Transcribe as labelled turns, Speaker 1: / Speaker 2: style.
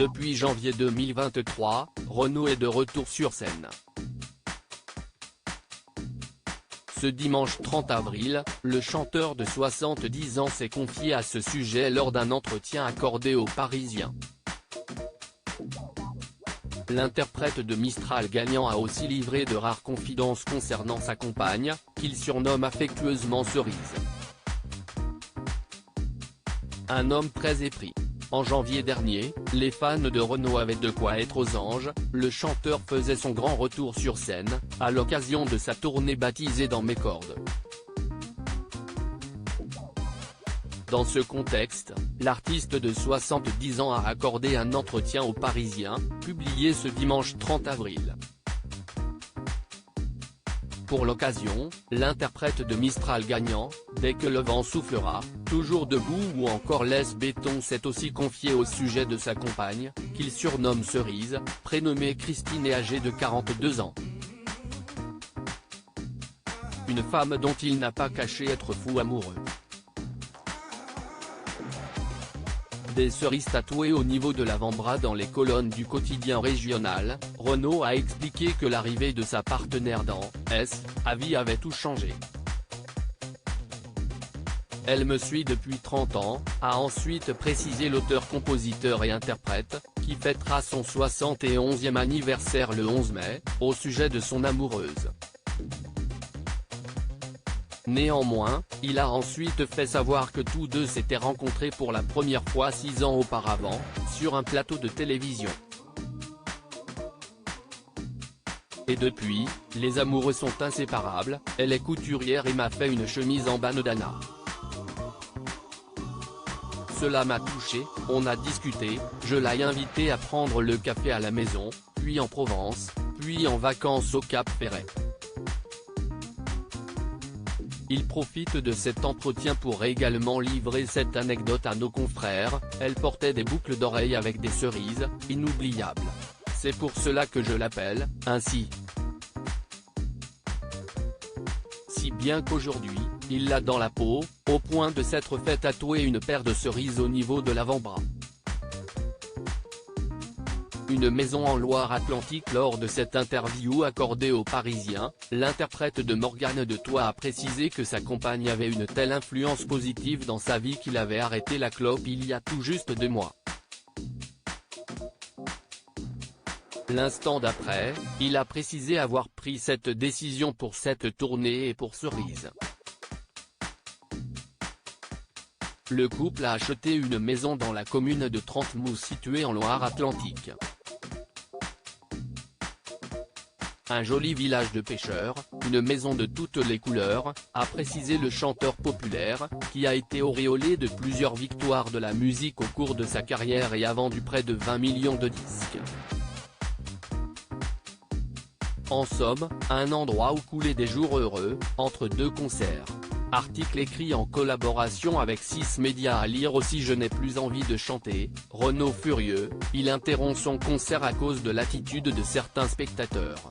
Speaker 1: Depuis janvier 2023, Renaud est de retour sur scène. Ce dimanche 30 avril, le chanteur de 70 ans s'est confié à ce sujet lors d'un entretien accordé aux Parisiens. L'interprète de Mistral gagnant a aussi livré de rares confidences concernant sa compagne, qu'il surnomme affectueusement Cerise. Un homme très épris. En janvier dernier, les fans de Renaud avaient de quoi être aux anges, le chanteur faisait son grand retour sur scène, à l'occasion de sa tournée baptisée Dans mes cordes. Dans ce contexte, l'artiste de 70 ans a accordé un entretien aux Parisiens, publié ce dimanche 30 avril. Pour l'occasion, l'interprète de Mistral gagnant, Dès que le vent soufflera, Toujours debout ou encore Laisse béton s'est aussi confié au sujet de sa compagne, qu'il surnomme Cerise, prénommée Christine et âgée de 42 ans. Une femme dont il n'a pas caché être fou amoureux. Des cerises tatouées au niveau de l'avant-bras dans les colonnes du quotidien régional, Renaud a expliqué que l'arrivée de sa partenaire dans S.A.V. avait tout changé. Elle me suit depuis 30 ans, a ensuite précisé l'auteur-compositeur et interprète, qui fêtera son 71e anniversaire le 11 mai, au sujet de son amoureuse. Néanmoins, il a ensuite fait savoir que tous deux s'étaient rencontrés pour la première fois 6 ans auparavant, sur un plateau de télévision. Et depuis, les amoureux sont inséparables, elle est couturière et m'a fait une chemise en bandana. Cela m'a touché, on a discuté, je l'ai invité à prendre le café à la maison, puis en Provence, puis en vacances au Cap Ferret. Il profite de cet entretien pour également livrer cette anecdote à nos confrères, elle portait des boucles d'oreilles avec des cerises, inoubliables. C'est pour cela que je l'appelle, ainsi. Si bien qu'aujourd'hui, il l'a dans la peau, au point de s'être fait tatouer une paire de cerises au niveau de l'avant-bras. Une maison en Loire-Atlantique. Lors de cette interview accordée aux Parisiens, l'interprète de Morgane de Toi a précisé que sa compagne avait une telle influence positive dans sa vie qu'il avait arrêté la clope il y a tout juste 2 mois. L'instant d'après, il a précisé avoir pris cette décision pour cette tournée et pour Cerise. Le couple a acheté une maison dans la commune de Trentemoux située en Loire-Atlantique. Un joli village de pêcheurs, une maison de toutes les couleurs, a précisé le chanteur populaire, qui a été auréolé de plusieurs victoires de la musique au cours de sa carrière et a vendu près de 20 millions de disques. En somme, un endroit où couler des jours heureux, entre 2 concerts. Article écrit en collaboration avec 6 médias à lire aussi. Je n'ai plus envie de chanter, Renaud furieux, il interrompt son concert à cause de l'attitude de certains spectateurs.